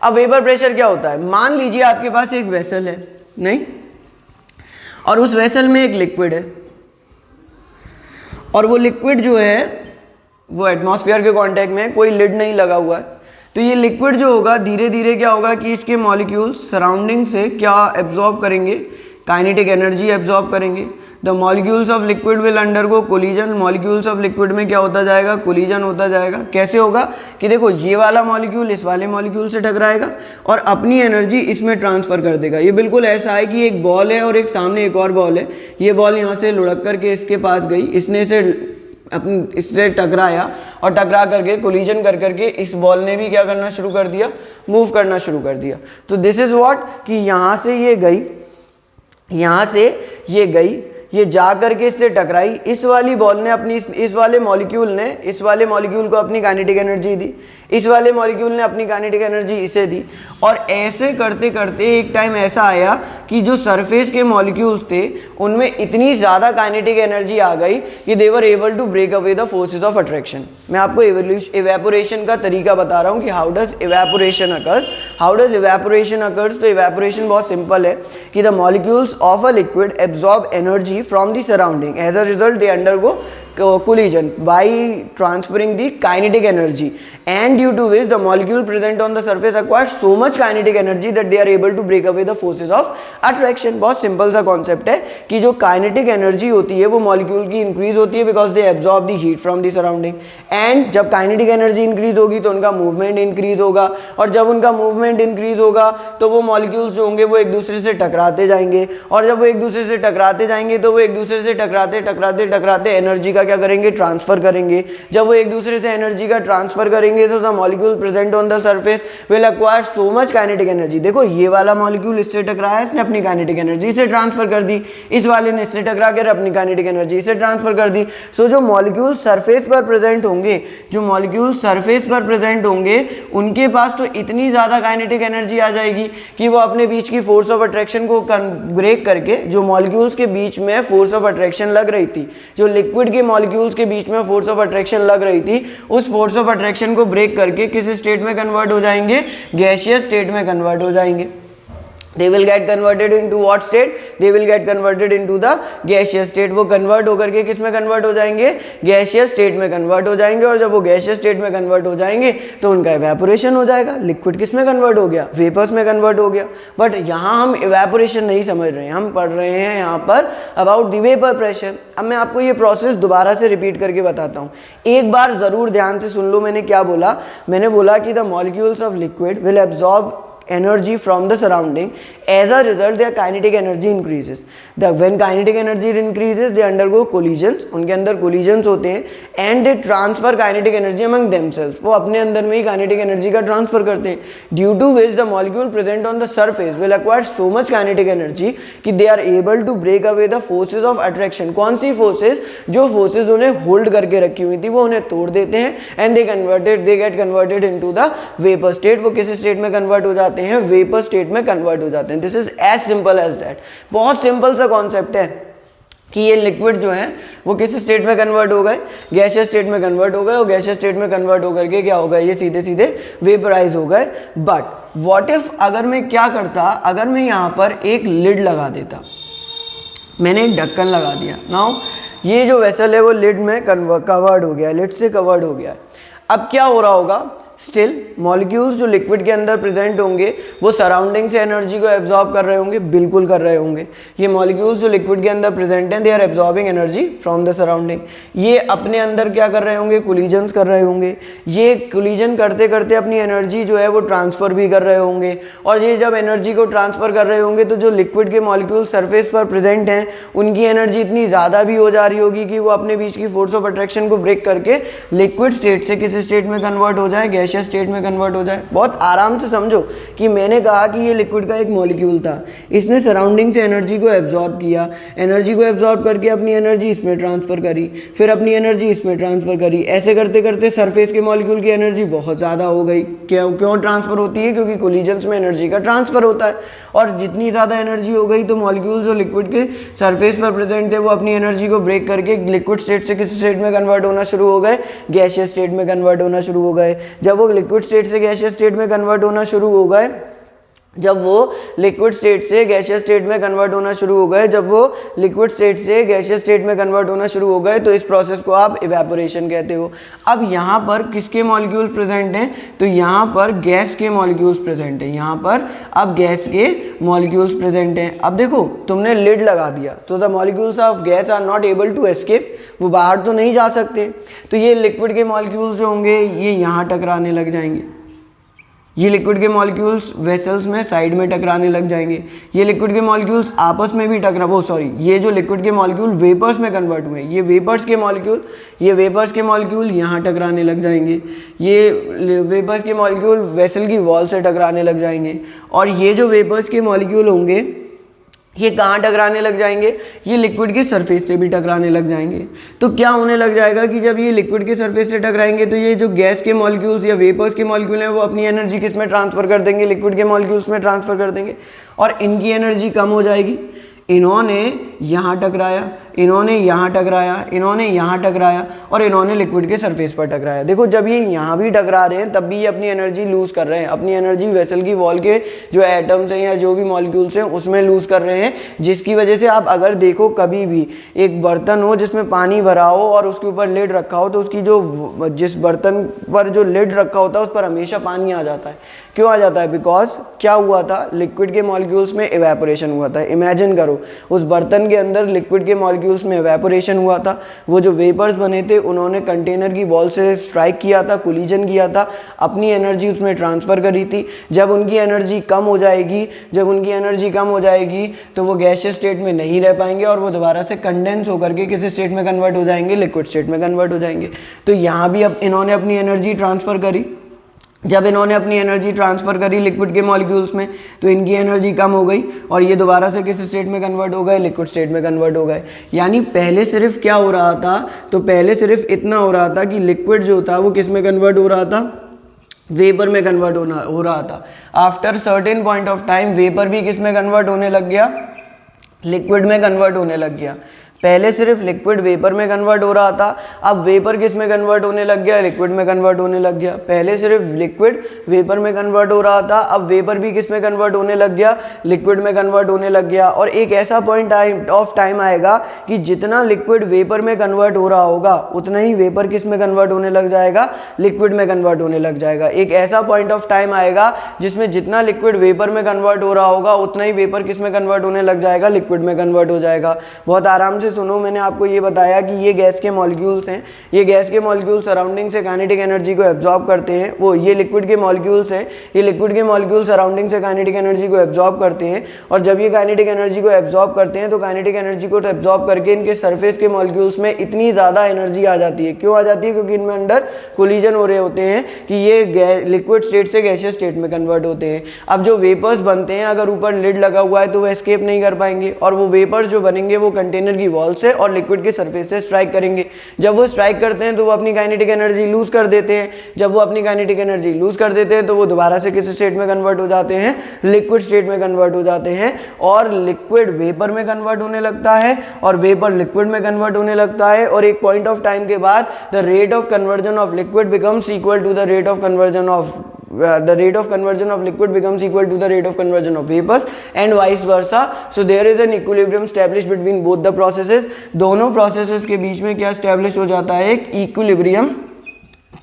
अब vapour pressure क्या होता है, मान लीजिए आपके पास एक वेसल है, नहीं, और उस वेसल में एक लिक्विड है, और वो लिक्विड जो है वो एटमॉस्फेयर के कांटेक्ट में, कोई लिड नहीं लगा हुआ है, तो ये लिक्विड जो होगा धीरे धीरे क्या होगा कि इसके मॉलिक्यूल्स सराउंडिंग से क्या एब्जॉर्ब करेंगे, काइनेटिक एनर्जी एब्जॉर्ब करेंगे। The molecules of liquid will undergo collision, molecules of liquid में क्या होता जाएगा, कोलिजन होता जाएगा। कैसे होगा कि देखो ये वाला मॉलिक्यूल इस वाले मॉलिक्यूल से टकराएगा और अपनी एनर्जी इसमें ट्रांसफर कर देगा। ये बिल्कुल ऐसा है कि एक बॉल है और एक सामने एक और बॉल है, ये बॉल यहाँ से लुढ़क करके इसके पास गई, इसने से इससे टकराया और टकरा करके कोलिजन कर करके इस बॉल ने भी क्या करना शुरू कर दिया, मूव करना शुरू कर दिया। तो दिस इज व्हाट कि यहाँ से ये गई, यहाँ से ये गई, ये जा करके इससे टकराई, इस वाली बॉल ने अपनी इस वाले मॉलिक्यूल को अपनी काइनेटिक एनर्जी दी, इस वाले मॉलिक्यूल ने अपनी काइनेटिक एनर्जी इसे दी, और ऐसे करते करते एक टाइम ऐसा आया कि जो सरफेस के मॉलिक्यूल्स थे उनमें इतनी ज़्यादा काइनेटिक एनर्जी आ गई कि they were able to break away the forces of attraction. मैं आपको इवेपोरेशन का तरीका बता रहा हूँ कि हाउ डज इवेपोरेशन अकर्स। तो इवेपोरेशन बहुत सिंपल है कि the molecules of a liquid absorb energy from the surrounding, as a result they undergo collision by transferring the kinetic energy, and due to which the molecule present on the surface acquires so much kinetic energy that they are able to break away the forces of attraction। बहुत simple सा concept है कि जो kinetic energy होती है वो molecule की increase होती है because they absorb the heat from the surrounding, and जब काइनेटिक एनर्जी इंक्रीज होगी तो उनका मूवमेंट इंक्रीज होगा, और जब उनका मूवमेंट इंक्रीज होगा तो वो मॉलिक्यूल्स जो होंगे वो एक दूसरे से टकराते जाएंगे, और जब वो एक दूसरे से टकराते जाएंगे तो वो एक दूसरे से टकराते एनर्जी क्या करेंगे, ट्रांसफर करेंगे। जब वो एक दूसरे से एनर्जी का ट्रांसफर करेंगे तो the molecule present on the surface will acquire so much kinetic energy. देखो ये वाला मॉलिक्यूल इससे टकराया, इसने अपनी काइनेटिक एनर्जी इसे ट्रांसफर कर दी, इस वाले ने इससे टकरा कर अपनी काइनेटिक एनर्जी इसे ट्रांसफर कर दी। सो जो मॉलिक्यूल सरफेस पर प्रेजेंट होंगे, उनके पास तो इतनी ज्यादा काइनेटिक एनर्जी आ जाएगी कि वो अपने बीच की फोर्स ऑफ अट्रैक्शन को ब्रेक करके, जो मॉलिक्यूल्स के बीच में फोर्स ऑफ अट्रैक्शन लग रही थी, जो लिक्विड के मॉलिक्यूल्स के बीच में फोर्स ऑफ अट्रैक्शन लग रही थी, उस फोर्स ऑफ अट्रैक्शन को ब्रेक करके किस स्टेट में कन्वर्ट हो जाएंगे, गैसियस स्टेट में कन्वर्ट हो जाएंगे। They will get converted into what state? They will get converted into the gaseous state। वो कन्वर्ट होकर के किस में कन्वर्ट हो जाएंगे, गैसियस स्टेट में कन्वर्ट हो जाएंगे, और जब वो गैसियस स्टेट में कन्वर्ट हो जाएंगे तो उनका इवेपोरेशन हो जाएगा। लिक्विड किस में कन्वर्ट हो गया, वेपर्स में कन्वर्ट हो गया। बट यहाँ हम इवेपोरेशन नहीं समझ रहे हैं, हम पढ़ रहे हैं यहाँ पर अबाउट द वेपर प्रेशर। अब मैं आपको ये प्रोसेस दोबारा से रिपीट करके बताता हूँ, एक बार जरूर ध्यान से सुन लो। मैंने क्या बोला, मैंने बोला कि the molecules of liquid will absorb energy from the surrounding, as a result their kinetic energy increases। when kinetic energy increases they undergo collisions, उनके अंदर collisions होते हैं, and they transfer kinetic energy among themselves। वो अपने अंदर में ही kinetic energy का transfer करते हैं, due to which the molecule present on the surface will acquire so much kinetic energy कि they are able to break away the forces of attraction। कौन सी forces, जो forces उन्हें hold करके रखी हुई थी वो उन्हें तोड़ देते हैं, and they get converted into the vapor state। वो किस स्टेट में कन्वर्ट हो जाते हैं, वेपर स्टेट में कन्वर्ट हो जाते हैं। This is as simple as that. बहुत सिंपल सा कॉन्सेप्ट है कि ये लिक्विड जो है वो किस स्टेट में कन्वर्ट हो गए, गैसियस स्टेट में कन्वर्ट हो गए, और गैसियस स्टेट में कन्वर्ट होकर के क्या हो गए, ये सीधे सीधे वेपराइज हो गए। बट व्हाट इफ अगर मैं क्या करता, अगर मैं यहाँ पर एक लिड लगा देता, मैंने एक ढक्कन लगा दिया, नाउ ये जो वेसल है वो लिड में कवर्ड हो गया, लिड से कवर्ड हो गया। अब क्या हो रहा होगा, स्टिल मॉलिक्यूल्स जो लिक्विड के अंदर प्रेजेंट होंगे वो सराउंडिंग से एनर्जी को एब्जॉर्ब कर रहे होंगे, बिल्कुल कर रहे होंगे। ये मॉलिक्यूल्स जो लिक्विड के अंदर प्रेजेंट हैं, they are absorbing energy from the surrounding. ये अपने अंदर क्या कर रहे होंगे, कोलिजन्स कर रहे होंगे। ये कोलिजन करते करते अपनी एनर्जी जो है वो ट्रांसफर भी कर रहे होंगे, और ये जब एनर्जी को ट्रांसफर कर रहे होंगे तो जो लिक्विड के मॉलिक्यूल सरफेस पर प्रेजेंट हैं उनकी एनर्जी इतनी ज़्यादा भी हो जा रही होगी कि वो अपने बीच की फोर्स ऑफ अट्रैक्शन को ब्रेक करके लिक्विड स्टेट से किस स्टेट में कन्वर्ट हो जाए, गैसियस स्टेट में कन्वर्ट हो जाए। बहुत आराम से समझो कि मैंने कहा कि ये लिक्विड का एक मॉलिक्यूल था, इसने सराउंडिंग से एनर्जी को एब्जॉर्ब किया, एनर्जी को एब्जॉर्ब करके अपनी एनर्जी इसमें ट्रांसफर करी, फिर अपनी एनर्जी इसमें ट्रांसफर करी। ऐसे करते करते सरफेस के मॉलिक्यूल की एनर्जी बहुत ज़्यादा हो गई। क्यों ट्रांसफर होती है, क्योंकि कोलिजन्स में एनर्जी का ट्रांसफर होता है, और जितनी ज़्यादा एनर्जी हो गई तो मॉलिक्यूल जो लिक्विड के सरफेस पर प्रेजेंट थे वो अपनी एनर्जी को ब्रेक करके लिक्विड स्टेट से किस स्टेट में कन्वर्ट होना शुरू हो गए, गैसियस स्टेट में कन्वर्ट होना शुरू हो गए। जब जब वो लिक्विड स्टेट से गैसियस स्टेट में कन्वर्ट होना शुरू हो गए, जब वो लिक्विड स्टेट से गैसियस स्टेट में कन्वर्ट होना शुरू हो गए, जब वो लिक्विड स्टेट से गैसियस स्टेट में कन्वर्ट होना शुरू हो गए, तो इस प्रोसेस को आप इवेपोरेशन कहते हो। अब यहाँ पर किसके मॉलिक्यूल्स प्रेजेंट हैं? तो यहाँ पर गैस के मॉलिक्यूल्स प्रेजेंट हैं। यहाँ पर अब गैस के मॉलिक्यूल्स प्रेजेंट हैं। अब देखो, तुमने लिड लगा दिया तो the molecules of gas are not able to escape, वो बाहर तो नहीं जा सकते। तो ये लिक्विड के मॉलिक्यूल्स जो होंगे ये यहाँ टकराने लग जाएंगे, ये लिक्विड के मॉलिक्यूल्स वेसल्स में साइड में टकराने लग जाएंगे, ये लिक्विड के मॉलिक्यूल्स आपस में भी ये जो लिक्विड के मॉलिक्यूल वेपर्स में कन्वर्ट हुए, ये वेपर्स के मॉलिक्यूल यहाँ टकराने लग जाएंगे, ये वेपर्स के मॉलिक्यूल वेसल की वॉल से टकराने लग जाएंगे, और ये जो वेपर्स के मॉलिक्यूल होंगे ये कहाँ टकराने लग जाएंगे? ये लिक्विड के सरफेस से भी टकराने लग जाएंगे। तो क्या होने लग जाएगा कि जब ये लिक्विड के सरफेस से टकराएंगे तो ये जो गैस के मॉलिक्यूल्स या वेपर्स के मॉलिक्यूल हैं वो अपनी एनर्जी किस में ट्रांसफ़र कर देंगे? लिक्विड के मॉलिक्यूल्स में ट्रांसफ़र कर देंगे, और इनकी एनर्जी कम हो जाएगी। इन्होंने यहाँ टकराया, इन्होंने यहाँ टकराया, इन्होंने यहाँ टकराया, और इन्होंने लिक्विड के सरफेस पर टकराया। देखो, जब ये यहाँ भी टकरा रहे हैं तब भी ये अपनी एनर्जी लूज़ कर रहे हैं, अपनी एनर्जी वेसल की वॉल के जो एटम्स हैं या जो भी मॉलिक्यूल्स हैं उसमें लूज़ कर रहे हैं, जिसकी वजह से आप अगर देखो कभी भी एक बर्तन हो जिसमें पानी भरा हो और उसके ऊपर लिड रखा हो, तो उसकी जो जिस बर्तन पर जो लिड रखा होता है उस पर हमेशा पानी आ जाता है। क्यों आ जाता है? बिकॉज क्या हुआ था? लिक्विड के मॉलिक्यूल्स में इवेपोरेशन हुआ था। इमेजिन करो, उस बर्तन के अंदर लिक्विड के मॉलिक्यूल्स में इवेपोरेशन हुआ था, वो जो वेपर्स बने थे उन्होंने कंटेनर की वॉल से स्ट्राइक किया था, कोलिजन किया था, अपनी एनर्जी उसमें ट्रांसफ़र करी थी। जब उनकी एनर्जी कम हो जाएगी, तो वो गैसियस स्टेट में नहीं रह पाएंगे और वो दोबारा से कंडेंस होकर के किस स्टेट में कन्वर्ट हो जाएंगे? लिक्विड स्टेट में कन्वर्ट हो जाएंगे। तो यहाँ भी अब इन्होंने अपनी एनर्जी ट्रांसफ़र करी। जब इन्होंने अपनी एनर्जी ट्रांसफ़र करी लिक्विड के मॉलिक्यूल्स में तो इनकी एनर्जी कम हो गई और ये दोबारा से किस स्टेट में कन्वर्ट हो गए? लिक्विड स्टेट में कन्वर्ट हो गए। यानी पहले सिर्फ क्या हो रहा था? तो पहले सिर्फ इतना हो रहा था कि लिक्विड जो था वो किस में कन्वर्ट हो रहा था? वेपर में कन्वर्ट हो रहा था। After certain point of time vapour भी किस में कन्वर्ट होने लग गया? लिक्विड में कन्वर्ट होने लग गया। पहले सिर्फ लिक्विड वेपर में कन्वर्ट हो रहा था, अब वेपर किस में कन्वर्ट होने लग गया? लिक्विड में कन्वर्ट होने लग गया। पहले सिर्फ लिक्विड वेपर में कन्वर्ट हो रहा था, अब वेपर भी किस में कन्वर्ट होने लग गया? लिक्विड में कन्वर्ट होने लग गया। और एक ऐसा पॉइंट ऑफ टाइम आएगा कि जितना लिक्विड वेपर में कन्वर्ट हो रहा होगा उतना ही वेपर किस में कन्वर्ट होने लग जाएगा? लिक्विड में कन्वर्ट होने लग जाएगा। एक ऐसा पॉइंट ऑफ टाइम आएगा जिसमें जितना लिक्विड वेपर में कन्वर्ट हो रहा होगा उतना ही वेपर किस में कन्वर्ट होने लग जाएगा? लिक्विड में कन्वर्ट हो जाएगा। बहुत आराम से सुनो, मैंने आपको ये बताया कि ये गैस के मॉलिक्यूल्स हैं, ये गैस के मॉलिक्यूल सराउंडिंग से काइनेटिक एनर्जी को एब्जॉर्ब करते हैं। वो ये लिक्विड के मॉलिक्यूल्स हैं, ये लिक्विड के मॉलिक्यूल सराउंडिंग से काइनेटिक एनर्जी को एब्जॉर्ब करते हैं, और जब ये काइनेटिक एनर्जी को एब्जॉर्ब करते हैं तो काइनेटिक एनर्जी को एब्जॉर्ब करके इनके सरफेस के मॉलिक्यूल्स में इतनी ज़्यादा एनर्जी आ जाती है। क्यों आ जाती है? क्योंकि इनमें अंडर कोलिजन हो रहे होते हैं कि ये लिक्विड स्टेट से गैसियस स्टेट में कन्वर्ट होते हैं। अब जो वेपर्स बनते हैं, अगर ऊपर लिड लगा हुआ है तो वो एस्केप नहीं कर पाएंगे, और वो वेपर्स जो बनेंगे वो कंटेनर की वॉल से और लिक्विड के सरफेस से स्ट्राइक करेंगे। जब वो स्ट्राइक करते हैं तो वो अपनी काइनेटिक एनर्जी लूज कर देते हैं। जब वो अपनी काइनेटिक एनर्जी लूज कर देते हैं तो वो दोबारा से किस स्टेट में कन्वर्ट हो जाते हैं? लिक्विड स्टेट में कन्वर्ट हो जाते हैं, और लिक्विड वेपर में कन्वर्ट होने लगता है और वेपर लिक्विड में कन्वर्ट होने लगता है। और एक पॉइंट ऑफ टाइम के बाद the rate of conversion of liquid becomes equal to the rate of conversion of the rate of conversion of liquid becomes equal to the rate of conversion of vapors and vice versa. So there is an equilibrium established between both the processes. दोनों processes के बीच में क्या establish हो जाता है? एक equilibrium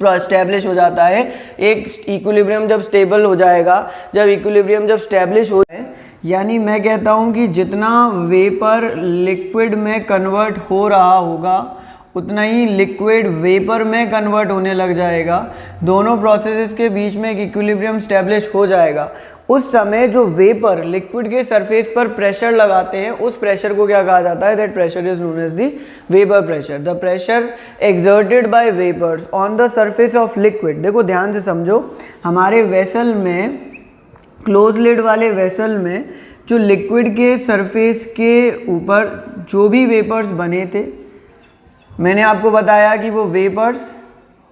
establish हो जाता है। एक इक्विलिब्रियम जब स्टेबल हो जाएगा, जब इक्विलिब्रियम जब स्टैब्लिश हो जाए, यानी मैं कहता हूँ कि जितना वेपर लिक्विड में कन्वर्ट हो रहा होगा उतना ही लिक्विड वेपर में कन्वर्ट होने लग जाएगा। दोनों प्रोसेसेस के बीच में एक इक्विलिब्रियम स्टैब्लिश हो जाएगा। उस समय जो वेपर लिक्विड के सरफेस पर प्रेशर लगाते हैं उस प्रेशर को क्या कहा जाता है? That pressure is known as the vapour pressure. The pressure exerted by vapours on the surface of liquid. देखो ध्यान से समझो, हमारे वेसल में, क्लोज लिड वाले वेसल में जो लिक्विड के सरफेस के ऊपर जो भी वेपर्स बने थे, मैंने आपको बताया कि वो वेपर्स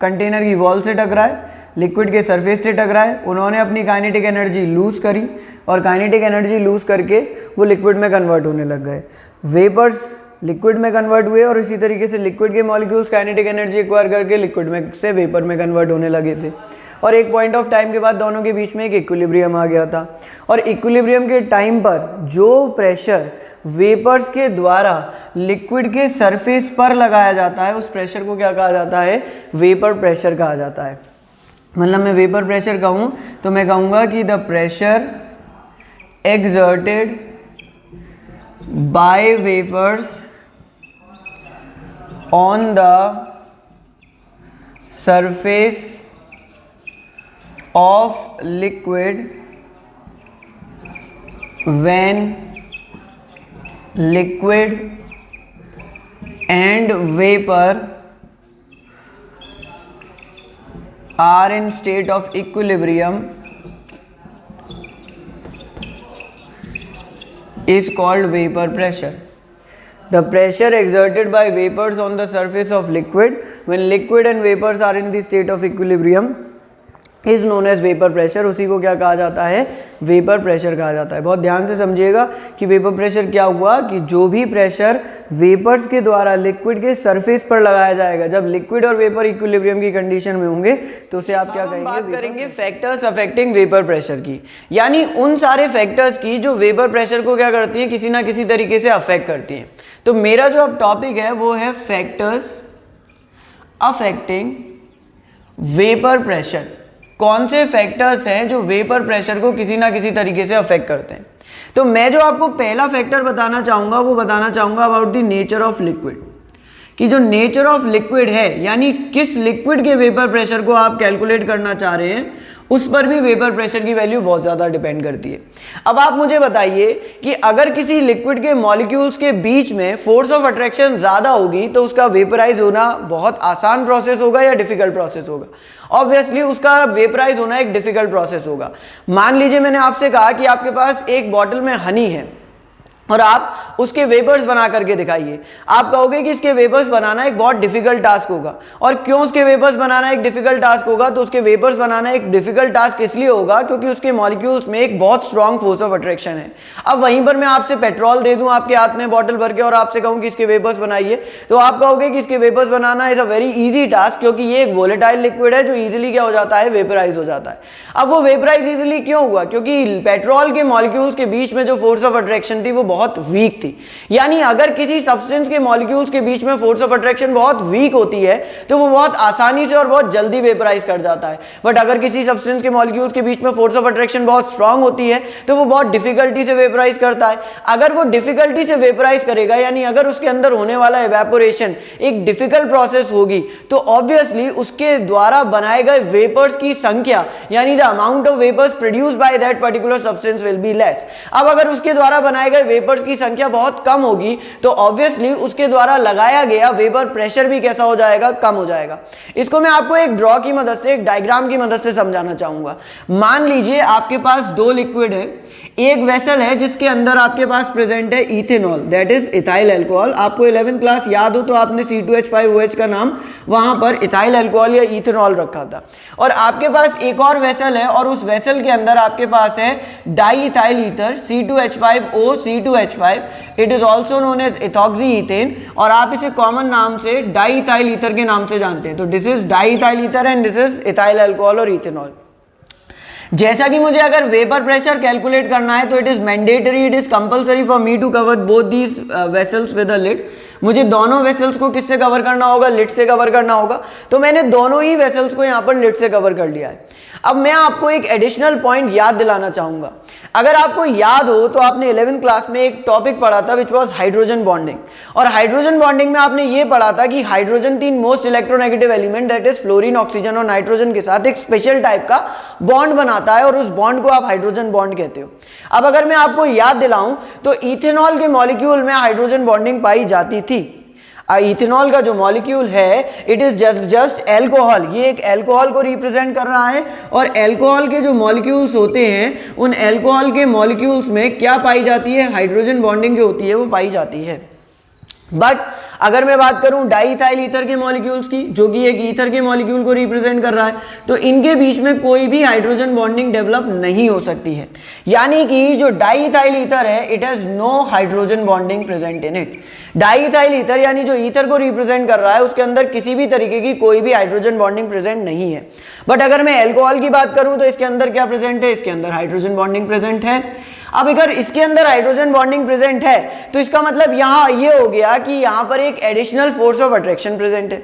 कंटेनर की वॉल से टकराए, लिक्विड के सरफेस से टकराए, उन्होंने अपनी काइनेटिक एनर्जी लूज़ करी और काइनेटिक एनर्जी लूज़ करके वो लिक्विड में कन्वर्ट होने लग गए। वेपर्स लिक्विड में कन्वर्ट हुए और इसी तरीके से लिक्विड के मॉलिक्यूल्स काइनेटिक एनर्जी एक्वायर करके लिक्विड में से वेपर में कन्वर्ट होने लगे थे। और एक पॉइंट ऑफ टाइम के बाद दोनों के बीच में एक इक्विलिब्रियम आ गया था। और इक्विलिब्रियम के टाइम पर जो प्रेशर वेपर्स के द्वारा लिक्विड के सरफेस पर लगाया जाता है उस प्रेशर को क्या कहा जाता है, वेपर प्रेशर कहा जाता है। मतलब मैं वेपर प्रेशर कहूँ तो मैं कहूँगा कि the pressure exerted by vapors on the surface of liquid when liquid and vapor are in state of equilibrium is called vapor pressure. The pressure exerted by vapors on the surface of liquid when liquid and vapors are in the state of equilibrium is known as vapor pressure। उसी को क्या कहा जाता है, vapour pressure कहा जाता है। बहुत ध्यान से समझिएगा कि वेपर प्रेशर क्या हुआ कि जो भी प्रेशर वेपर्स के द्वारा लिक्विड के सरफेस पर लगाया जाएगा, जब लिक्विड और वेपर इक्विलिब्रियम की कंडीशन में होंगे तो उसे आप क्या कहेंगे, बात करेंगे फैक्टर्स अफेक्टिंग वेपर प्रेशर की, यानी उन सारे फैक्टर्स की जो वेपर प्रेशर को क्या करती हैं, किसी ना किसी तरीके से अफेक्ट करती हैं। तो मेरा जो अब टॉपिक है वो है फैक्टर्स अफेक्टिंग वेपर प्रेशर। कौन से फैक्टर्स हैं जो वेपर प्रेशर को किसी ना किसी तरीके से अफेक्ट करते हैं। तो मैं जो आपको पहला फैक्टर बताना चाहूँगा वो बताना चाहूँगा about the nature of liquid, कि जो नेचर ऑफ लिक्विड है यानी किस लिक्विड के वेपर प्रेशर को आप कैलकुलेट करना चाह रहे हैं उस पर भी वेपर प्रेशर की वैल्यू बहुत ज़्यादा डिपेंड करती है। अब आप मुझे बताइए कि अगर किसी लिक्विड के मॉलिक्यूल्स के बीच में फोर्स ऑफ अट्रैक्शन ज़्यादा होगी तो उसका वेपराइज होना बहुत आसान प्रोसेस होगा या डिफिकल्ट प्रोसेस होगा। ऑब्वियसली उसका वेपराइज होना एक डिफिकल्ट प्रोसेस होगा। मान लीजिए मैंने आपसे कहा कि आपके पास एक बॉटल में हनी है और आप उसके वेपर्स बना करके दिखाइए। आप कहोगे कि इसके वेपर्स बनाना एक बहुत डिफिकल्ट टास्क होगा। और क्यों उसके वेपर्स बनाना एक डिफिकल्ट टास्क होगा, तो उसके वेपर्स बनाना एक डिफिकल्ट टास्क इसलिए होगा क्योंकि उसके मॉलिक्यूल्स में एक बहुत स्ट्रॉन्ग फोर्स ऑफ अट्रैक्शन है। अब वहीं पर मैं आपसे पेट्रोल दे दूं आपके हाथ में बॉटल भर के और आपसे कहूं कि इसके वेपर्स बनाइए, तो आप कहोगे कि इसके वेपर्स बनाना is a very easy task, क्योंकि ये एक वोलेटाइल लिक्विड है जो ईजिली क्या हो जाता है, वेपराइज हो जाता है। अब वो वेपराइज ईजिली क्यों हुआ, क्योंकि पेट्रोल के मॉलिक्यूल्स के बीच में जो फोर्स ऑफ अट्रैक्शन थी वो बहुत वीक थी। यानी अगर किसी सब्सटेंस के मॉलिक्यूल्स के बीच में फोर्स ऑफ अट्रैक्शन बहुत वीक होती है तो वो बहुत आसानी से और बहुत जल्दी वेपराइज कर जाता है। बट अगर किसी सब्सटेंस के मॉलिक्यूल्स के बीच में फोर्स ऑफ अट्रैक्शन बहुत स्ट्रांग होती है तो वो बहुत डिफिकल्टी से वेपराइज करता है। अगर वो डिफिकल्टी से वेपराइज करेगा यानी अगर उसके अंदर होने वाला इवेपोरेशन एक डिफिकल्ट प्रोसेस होगी तो ऑब्वियसली उसके द्वारा बनाए गए वेपर्स की संख्या यानी the amount of vapours produce by that particular substance will be less. अब अगर उसके द्वारा बनाए गए वेपर्स की संख्या बहुत कम होगी तो ऑब्वियसली उसके द्वारा लगाया गया वेपर प्रेशर भी कैसा हो जाएगा, कम हो जाएगा। इसको मैं आपको एक ड्रॉ की मदद से, एक डायग्राम की मदद से समझाना चाहूंगा। मान लीजिए आपके पास दो लिक्विड है, एक वेसल है जिसके अंदर आपके पास प्रेजेंट है ethanol that is ethyl alcohol. आपको 11th क्लास याद हो तो आपने C2H5OH का नाम वहां पर इथाइल अल्कोहल या इथेनॉल रखा था। और आपके पास एक और वेसल है और उस वेसल के अंदर आपके पास है diethyl ether C2H5O C2H5, it is also known as ethoxy ethane, और आप इसे कॉमन नाम से डाई इथाइल ईथर के नाम से जानते हैं। तो this is di ethyl ether and this is ethyl alcohol और इथेनॉल। जैसा कि मुझे अगर वेपर प्रेशर कैलकुलेट करना है तो it is mandatory, it is compulsory for me to cover both these vessels with a lid. मुझे दोनों वेसल्स को किससे कवर करना होगा, लिड से कवर करना होगा। तो मैंने दोनों ही वेसल्स को यहाँ पर लिड से कवर कर लिया है। अब मैं आपको एक एडिशनल पॉइंट याद दिलाना चाहूंगा। अगर आपको याद हो तो आपने 11th क्लास में एक टॉपिक पढ़ा था विच वाज हाइड्रोजन बॉन्डिंग, और हाइड्रोजन बॉन्डिंग में आपने ये पढ़ा था कि hydrogen 3 most electronegative element that is fluorine, oxygen और नाइट्रोजन के साथ एक स्पेशल टाइप का बॉन्ड बनाता है और उस बॉन्ड को आप हाइड्रोजन बॉन्ड कहते हो। अब अगर मैं आपको याद दिलाऊं तो इथेनॉल के मॉलिक्यूल में हाइड्रोजन बॉन्डिंग पाई जाती थी। इथेनॉल का जो मॉलिक्यूल है इट इज जस्ट एल्कोहल, ये एक एल्कोहल को रिप्रेजेंट कर रहा है, और एल्कोहल के जो मॉलिक्यूल्स होते हैं उन एल्कोहल के मॉलिक्यूल्स में क्या पाई जाती है, हाइड्रोजन बॉन्डिंग जो होती है वो पाई जाती है। बट अगर मैं बात करूं डाई इथाइल ईथर के मॉलिक्यूल्स की जो कि एक ईथर के मॉलिक्यूल को रिप्रेजेंट कर रहा है, तो इनके बीच में कोई भी हाइड्रोजन बॉन्डिंग डेवलप नहीं हो सकती है। यानी कि जो डाई इथाइल ईथर है it has no hydrogen bonding present in it. Diethyl ether यानी जो ईथर को रिप्रेजेंट कर रहा है उसके अंदर किसी भी तरीके की कोई भी हाइड्रोजन बॉन्डिंग प्रेजेंट नहीं है। बट अगर मैं अल्कोहल की बात करूं तो इसके अंदर क्या प्रेजेंट है, इसके अंदर हाइड्रोजन बॉन्डिंग प्रेजेंट है। अब अगर इसके अंदर हाइड्रोजन बॉन्डिंग प्रेजेंट है तो इसका मतलब यहां ये हो गया कि यहां पर एक additional force of attraction present है।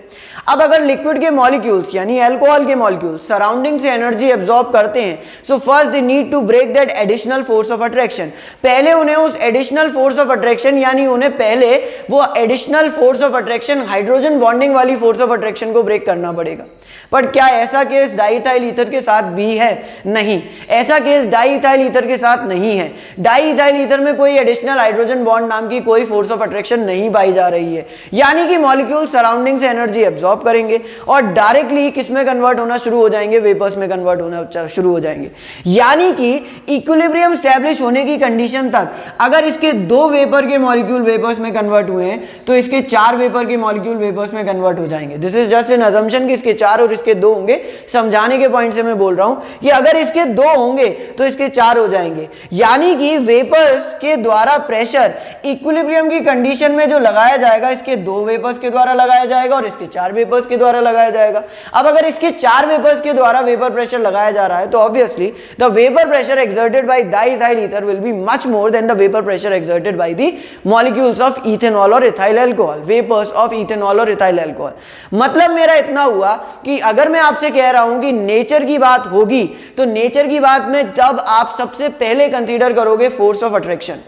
अब अगर लिक्विड के मॉलिक्यूल्स यानी अल्कोहल के मॉलिक्यूल्स सराउंडिंग से एनर्जी एब्जॉर्ब करते हैं, so first they need to break that additional force of attraction. पहले उन्हें उस एडिशनल फोर्स ऑफ अट्रैक्शन यानी उन्हें पहले वो additional force of attraction hydrogen bonding वाली फोर्स ऑफ अट्रैक्शन को ब्रेक करना पड़ेगा। बट क्या ऐसा केस डाईइथाइल ईथर के साथ भी है? नहीं, ऐसा केस डाईइथाइल ईथर के साथ नहीं है। डाईइथाइल ईथर में कोई एडिशनल हाइड्रोजन बॉन्ड नाम की कोई फोर्स ऑफ अट्रैक्शन नहीं पाई जा रही है, यानी कि मॉलिक्यूल सराउंडिंग से एनर्जी एब्जॉर्ब करेंगे और डायरेक्टली किस में कन्वर्ट होना शुरू हो जाएंगे, वेपर्स में कन्वर्ट होना शुरू हो जाएंगे। यानी कि इक्विलिब्रियम स्टैब्लिश होने की कंडीशन तक अगर इसके 2 वेपर के मॉलिक्यूल वेपर्स में कन्वर्ट हुए हैं तो इसके 4 वेपर के मॉलिक्यूल वेपर्स में कन्वर्ट हो जाएंगे। This is just an assumption कि इसके 4 और इसके 2 होंगे। समझाने के पॉइंट से मैं बोल रहा हूं कि अगर इसके 2 होंगे तो इसके 4 हो जाएंगे, यानी कि वेपर्स के द्वारा प्रेशर इक्विलिब्रियम की कंडीशन में जो लगाया जाएगा इसके 2 वेपर्स के द्वारा लगाया जाएगा और इसके 4 वेपर्स के द्वारा लगाया जाएगा। अब अगर इसके 4 वेपर्स के द्वारा वेपर प्रेशर लगाया जा रहा है तो obviously the vapour pressure exerted by diethyl ether will be much more then the vapour pressure exerted by the molecules of ethanol और ethyl alcohol, vapours of ethanol और इथाइल अल्कोहल। मतलब मेरा इतना हुआ कि अगर मैं आपसे कह रहा हूं कि नेचर की बात होगी तो नेचर की बात में तब आप सबसे पहले कंसीडर करोगे फोर्स ऑफ अट्रैक्शन।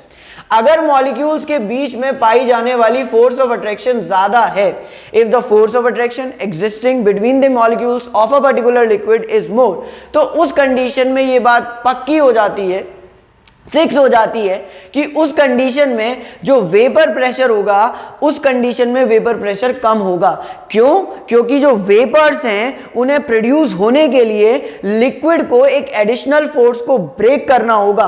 अगर मॉलिक्यूल्स के बीच में पाई जाने वाली फोर्स ऑफ अट्रैक्शन ज्यादा है, if the force of attraction existing between the molecules of a particular liquid is मोर, तो उस कंडीशन में ये बात पक्की हो जाती है, फिक्स हो जाती है कि उस कंडीशन में जो वेपर प्रेशर होगा उस कंडीशन में वेपर प्रेशर कम होगा। क्यों? क्योंकि जो वेपर्स हैं उन्हें प्रोड्यूस होने के लिए लिक्विड को एक एडिशनल फोर्स को ब्रेक करना होगा,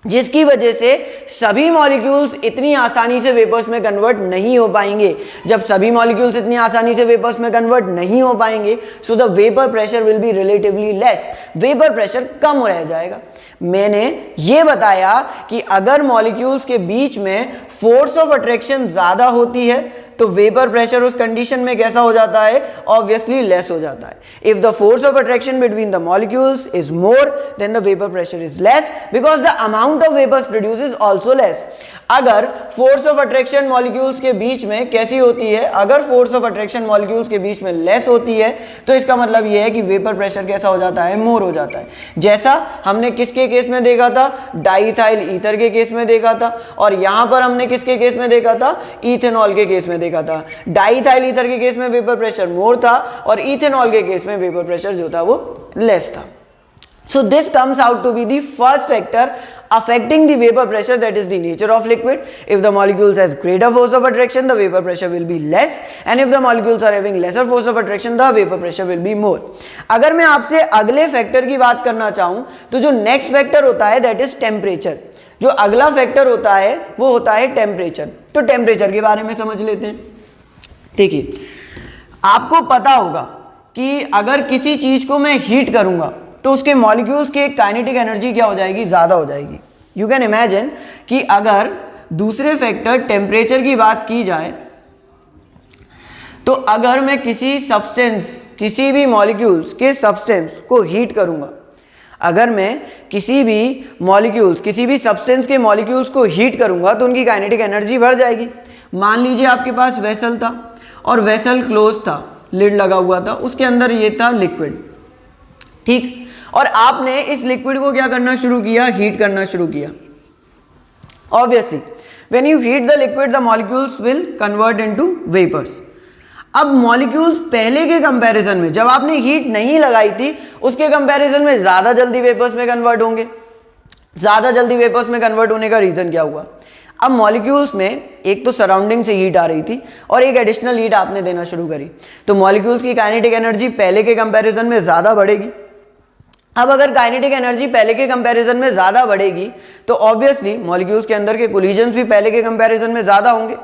जिसकी वजह से सभी मॉलिक्यूल्स इतनी आसानी से वेपर्स में कन्वर्ट नहीं हो पाएंगे। जब सभी मॉलिक्यूल्स इतनी आसानी से वेपर्स में कन्वर्ट नहीं हो पाएंगे so the vapour pressure will be relatively less, vapour pressure कम रह जाएगा। मैंने ये बताया कि अगर मॉलिक्यूल्स के बीच में फोर्स ऑफ अट्रैक्शन ज्यादा होती है तो वेपर प्रेशर उस कंडीशन में कैसा हो जाता है? ऑब्वियसली लेस हो जाता है। If the force of attraction between the molecules is more then the vapour pressure is less because the amount of vapours produce is also less. अगर फोर्स ऑफ अट्रैक्शन मॉलिक्यूल्स के बीच में कैसी होती है, अगर फोर्स ऑफ अट्रैक्शन मॉलिक्यूल्स के बीच में लेस होती है तो इसका मतलब यह है कि वेपर प्रेशर कैसा हो जाता है? मोर हो जाता है। जैसा हमने किसके केस में देखा था? डाईइथाइल ईथर के केस में देखा था, और यहां पर हमने किसके केस में देखा था? इथेनॉल के केस में देखा था। डाईइथाइल ईथर के केस में वेपर प्रेशर मोर था और इथेनॉल के केस में वेपर प्रेशर जो था वो लेस था। So this comes out to be the first factor affecting the vapor pressure, that is the nature of liquid. If the molecules has greater force of attraction, the vapor pressure will be less, and if the molecules are having lesser force of attraction, the vapor pressure will be more. अगर मैं आपसे अगले factor की बात करना चाहूं तो जो नेक्स्ट फैक्टर होता है that is टेम्परेचर। जो अगला फैक्टर होता है वो होता है टेम्परेचर। तो टेम्परेचर के बारे में समझ लेते हैं। देखिए, आपको पता होगा कि अगर किसी चीज को मैं हीट करूंगा तो उसके मॉलिक्यूल्स की काइनेटिक एनर्जी क्या हो जाएगी? ज्यादा हो जाएगी। यू कैन इमेजिन कि अगर दूसरे फैक्टर टेम्परेचर की बात की जाए तो अगर मैं किसी सब्सटेंस, किसी भी मॉलिक्यूल्स के सब्सटेंस को हीट करूंगा, अगर मैं किसी भी मॉलिक्यूल्स, किसी भी सब्सटेंस के मॉलिक्यूल्स को हीट करूंगा तो उनकी काइनेटिक एनर्जी बढ़ जाएगी। मान लीजिए आपके पास वेसल था और वेसल क्लोज था, लिड लगा हुआ था, उसके अंदर ये था लिक्विड, ठीक, और आपने इस लिक्विड को क्या करना शुरू किया? हीट करना शुरू किया। Obviously when you heat the liquid the molecules will convert into vapours. अब मॉलिक्यूल्स पहले के कंपैरिजन में, जब आपने हीट नहीं लगाई थी उसके कंपैरिजन में ज्यादा जल्दी वेपर्स में कन्वर्ट होंगे। ज्यादा जल्दी वेपर्स में कन्वर्ट होने का रीजन क्या हुआ? अब मॉलिक्यूल्स में एक तो सराउंडिंग से हीट आ रही थी और एक एडिशनल हीट आपने देना शुरू करी, तो मॉलिक्यूल्स की काइनेटिक एनर्जी पहले के कंपैरिजन में ज्यादा बढ़ेगी। अब अगर काइनेटिक एनर्जी पहले के कंपैरिजन में ज्यादा बढ़ेगी तो ऑब्वियसली मॉलिक्यूल्स के अंदर के कोलिजन्स भी पहले के कंपैरिजन में ज्यादा होंगे।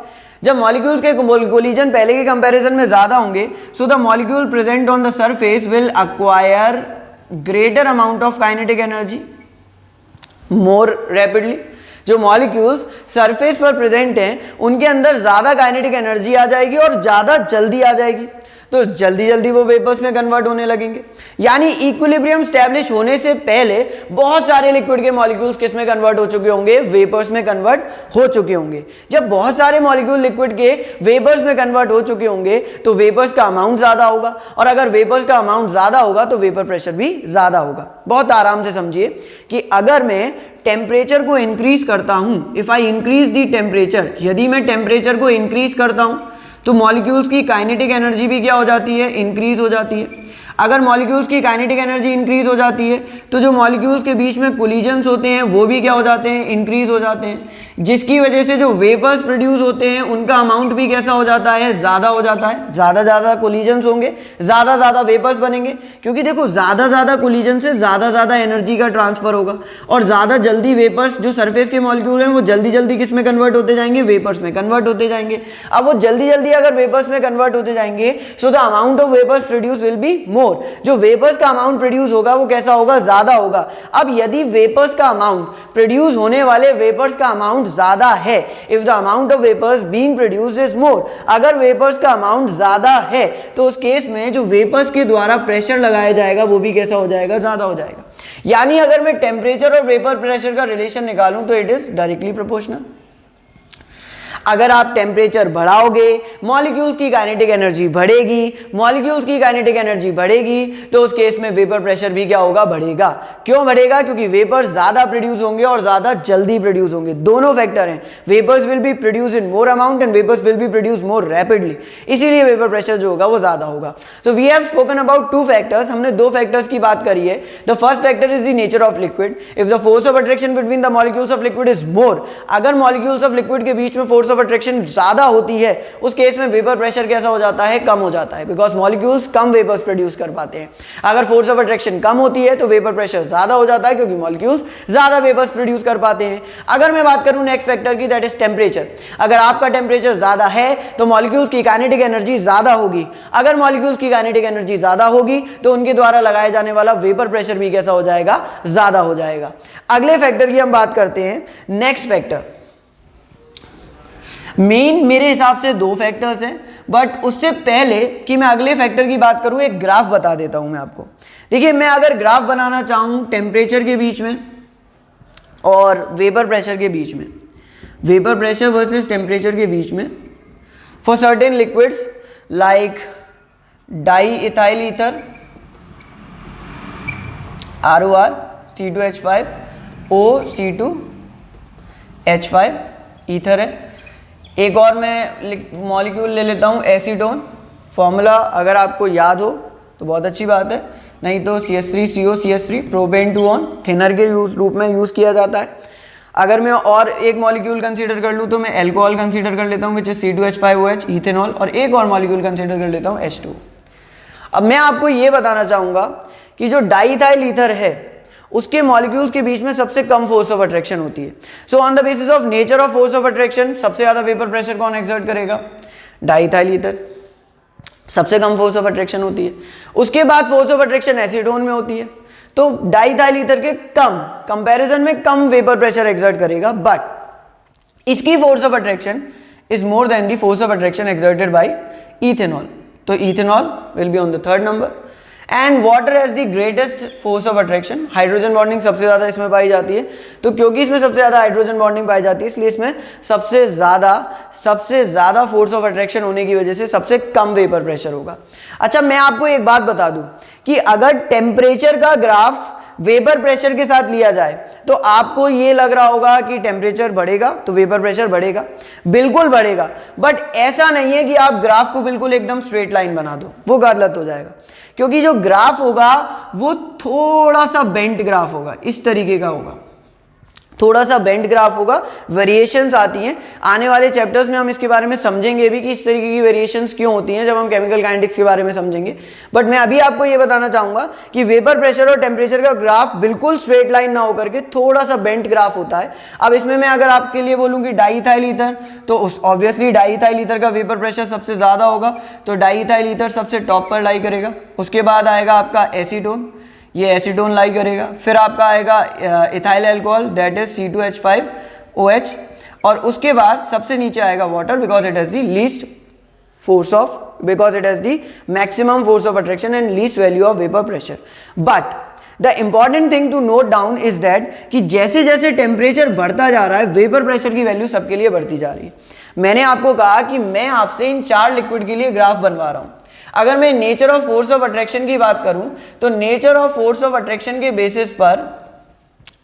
जब मॉलिक्यूल्स के कोलिजन पहले के कंपैरिजन में ज्यादा होंगे so the molecule present on the surface will acquire greater amount of kinetic energy more rapidly. जो मॉलिक्यूल्स सरफेस पर प्रेजेंट हैं उनके अंदर ज्यादा काइनेटिक एनर्जी आ जाएगी और ज्यादा जल्दी आ जाएगी। तो जल्दी जल्दी वो वेपर्स में कन्वर्ट होने लगेंगे। यानी इक्विलिब्रियम स्टैब्लिश होने से पहले बहुत सारे लिक्विड के मॉलिक्यूल्स किस में कन्वर्ट हो चुके होंगे, वेपर्स में कन्वर्ट हो चुके होंगे। जब बहुत सारे मॉलिक्यूल लिक्विड के वेपर्स में कन्वर्ट हो चुके होंगे तो वेपर्स का अमाउंट ज्यादा होगा, और अगर वेपर्स का अमाउंट ज्यादा होगा तो वेपर प्रेशर भी ज्यादा होगा। बहुत आराम से समझिए कि अगर मैं टेम्परेचर को इंक्रीज करता हूं, if I increase the temperature, यदि मैं टेम्परेचर को इंक्रीज करता हूं तो मॉलिक्यूल्स की काइनेटिक एनर्जी भी क्या हो जाती है, इंक्रीज हो जाती है। अगर मॉलिक्यूल्स की काइनेटिक एनर्जी इंक्रीज हो जाती है तो जो मॉलिक्यूल्स के बीच में कोलिजन्स होते हैं वो भी क्या हो जाते हैं, इंक्रीज हो जाते हैं, जिसकी वजह से जो वेपर्स प्रोड्यूस होते हैं उनका अमाउंट भी कैसा हो जाता है, ज्यादा हो जाता है। ज्यादा कोलिजन्स होंगे, ज्यादा वेपर्स बनेंगे, क्योंकि देखो ज्यादा कोलिजन से ज्यादा एनर्जी का ट्रांसफर होगा, और ज्यादा जल्दी वेपर्स, जो सरफेस के मॉलिक्यूल हैं वो जल्दी किस में कन्वर्ट होते जाएंगे, वेपर्स में कन्वर्ट होते जाएंगे। अब वो जल्दी अगर वेपर्स में कन्वर्ट होते जाएंगे so the amount of vapours produce will be more, जो वेपर्स का अमाउंट प्रोड्यूस होगा वो कैसा होगा, ज्यादा होगा। अब यदि वेपर्स का अमाउंट, प्रोड्यूस होने वाले वेपर्स का अमाउंट ज्यादा है, if the amount of vapours being produced is more, अगर वेपर्स का अमाउंट ज्यादा है तो उस केस में जो वेपर्स के द्वारा प्रेशर लगाया जाएगा वो भी कैसा हो जाएगा, ज्यादा हो जाएगा। यानी अगर मैं टेम्परेचर और वेपर प्रेशर का रिलेशन निकालूं तो इट इज डायरेक्टली प्रोपोर्शनल। अगर आप टेम्परेचर बढ़ाओगे मॉलिक्यूल्स की काइनेटिक एनर्जी बढ़ेगी, मॉलिक्यूल्स की काइनेटिक एनर्जी बढ़ेगी तो उस केस में वेपर प्रेशर भी क्या होगा, बढ़ेगा। क्यों बढ़ेगा, क्योंकि वेपर्स ज्यादा प्रोड्यूस होंगे और ज्यादा जल्दी प्रोड्यूस होंगे, दोनों फैक्टर हैं। Vapours will be produce in more amount and vapours will be produce more rapidly, इसीलिए वेपर प्रेशर जो होगा वो ज्यादा होगा। So we have spoken about two factors, हमने दो फैक्टर्स की बात करी है। The first factor is the nature of liquid. If the force of attraction between the molecules of liquid is more, अगर मॉलिक्यूल्स ऑफ लिक्विड के बीच में फोर्स ऑफ अट्रैक्शन ज्यादा होती है उस केस में वेपर प्रेशर कैसा हो जाता है, कम हो जाता है, बिकॉज मॉलिक्यूल्स कम वेपर्स प्रोड्यूस कर पाते हैं। अगर फोर्स ऑफ अट्रैक्शन कम होती है तो वेपर प्रेशर ज्यादा हो जाता है, क्योंकि मॉलिक्यूल्स ज्यादा वेपर्स प्रोड्यूस कर पाते हैं। अगर मैं बात करूं नेक्स्ट फैक्टर की, दैट इज टेम्परेचर। अगर आपका टेम्परेचर ज्यादा है तो मॉलिक्यूल्स की काइनेटिक एनर्जी ज्यादा होगी, अगर मॉलिक्यूल्स की काइनेटिक एनर्जी ज्यादा होगी तो उनके द्वारा लगाए जाने वाला वेपर प्रेशर भी कैसा हो जाएगा, ज्यादा हो जाएगा। अगले फैक्टर की हम बात करते हैं, नेक्स्ट फैक्टर। मेन मेरे हिसाब से दो फैक्टर्स हैं, बट उससे पहले कि मैं अगले फैक्टर की बात करूं एक ग्राफ बता देता हूं मैं आपको। देखिए, मैं अगर ग्राफ बनाना चाहूं टेम्परेचर के बीच में और वेपर प्रेशर के बीच में, वेपर प्रेशर वर्सेस टेम्परेचर के बीच में, for certain liquids like di ethyl ether ROR C2H5 OC2H5 ether है। एक और मैं मॉलिक्यूल ले लेता हूँ एसीटोन, फॉर्मूला अगर आपको याद हो तो बहुत अच्छी बात है, नहीं तो CH3COCH3 प्रोपेन 2 ऑन थिनर के रूप में यूज़ किया जाता है। अगर मैं और एक मॉलिक्यूल कंसीडर कर लूँ तो मैं एल्कोहल कंसीडर कर लेता हूँ विच इज C2H5OH इथेनॉल, और एक और मॉलिक्यूल कंसीडर कर लेता हूँ H2। अब मैं आपको ये बताना चाहूँगा कि जो डाईइथाइल ईथर है उसके मॉलिक्यूल्स के बीच में सबसे कम फोर्स ऑफ अट्रैक्शन होती है। So on the basis of nature of force of attraction सबसे ज्यादा वेपर प्रेशर कौन एक्सर्ट करेगा, डाईइथाइल ईथर, सबसे कम फोर्स ऑफ अट्रैक्शन होती है। उसके बाद फोर्स ऑफ अट्रैक्शन एसीटोन में होती है, तो डाईइथाइल ईथर के कंपैरिजन में कम वेपर प्रेशर एक्सर्ट करेगा, बट इसकी force of attraction is more then the force of attraction exerted by ethanol, तो ethanol will be on the third number. And water has the greatest force of attraction, hydrogen bonding सबसे ज्यादा इसमें पाई जाती है, तो क्योंकि इसमें सबसे ज्यादा हाइड्रोजन बॉन्डिंग पाई जाती है इसलिए इसमें सबसे ज्यादा फोर्स ऑफ अट्रैक्शन होने की वजह से सबसे कम वेपर प्रेशर होगा। अच्छा, मैं आपको एक बात बता दूं कि अगर टेम्परेचर का ग्राफ वेपर प्रेशर के साथ लिया जाए तो आपको ये लग रहा होगा कि टेम्परेचर बढ़ेगा तो वेपर प्रेशर बढ़ेगा, बिल्कुल बढ़ेगा, बट ऐसा नहीं है कि आप ग्राफ को बिल्कुल एकदम स्ट्रेट लाइन बना दो, वो गलत हो जाएगा, क्योंकि जो ग्राफ होगा वो थोड़ा सा बेंट ग्राफ होगा, इस तरीके का होगा, थोड़ा सा बेंट ग्राफ होगा, वेरिएशंस आती हैं। आने वाले चैप्टर्स में हम इसके बारे में समझेंगे भी कि इस तरीके की वेरिएशंस क्यों होती हैं जब हम केमिकल काइनेटिक्स के बारे में समझेंगे। बट मैं अभी आपको ये बताना चाहूंगा कि वेपर प्रेशर और टेम्परेचर का ग्राफ बिल्कुल स्ट्रेट लाइन ना होकर के थोड़ा सा बेंट ग्राफ होता है। अब इसमें मैं अगर आपके लिए बोलूँ कि डाईइथाइल ईथर, तो ऑब्वियसली डाईइथाइल ईथर का वेपर प्रेशर सबसे ज्यादा होगा, तो डाईइथाइल ईथर सबसे टॉप पर लाई करेगा। उसके बाद आएगा आपका एसीटोन, ये एसीटोन लाई करेगा, फिर आपका आएगा ethyl alcohol that is C2H5OH, और उसके बाद सबसे नीचे आएगा water because it has the least force of, because it has the maximum force of attraction and least value of vapor pressure. But the important thing to note down is that कि जैसे जैसे temperature बढ़ता जा रहा है vapour pressure की value सबके लिए बढ़ती जा रही है. मैंने आपको कहा कि मैं आपसे इन 4 लिक्विड के लिए ग्राफ बनवा रहा हूं. अगर मैं nature of force of attraction की बात करूं तो nature of force of attraction के बेसिस पर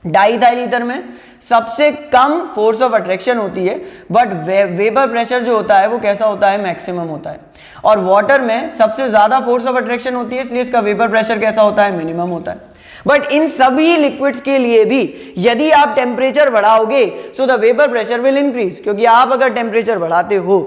डाइइथाइल ईथर में सबसे कम फोर्स ऑफ अट्रैक्शन होती है, बट वेपर प्रेशर जो होता है वो कैसा होता है, मैक्सिमम होता है. और वाटर में सबसे ज्यादा फोर्स ऑफ अट्रैक्शन होती है, इसलिए इसका वेपर प्रेशर कैसा होता है, मिनिमम होता है. बट इन सभी लिक्विड्स के लिए भी यदि आप टेम्परेचर बढ़ाओगे so the vapour pressure will increase, क्योंकि आप अगर टेम्परेचर बढ़ाते हो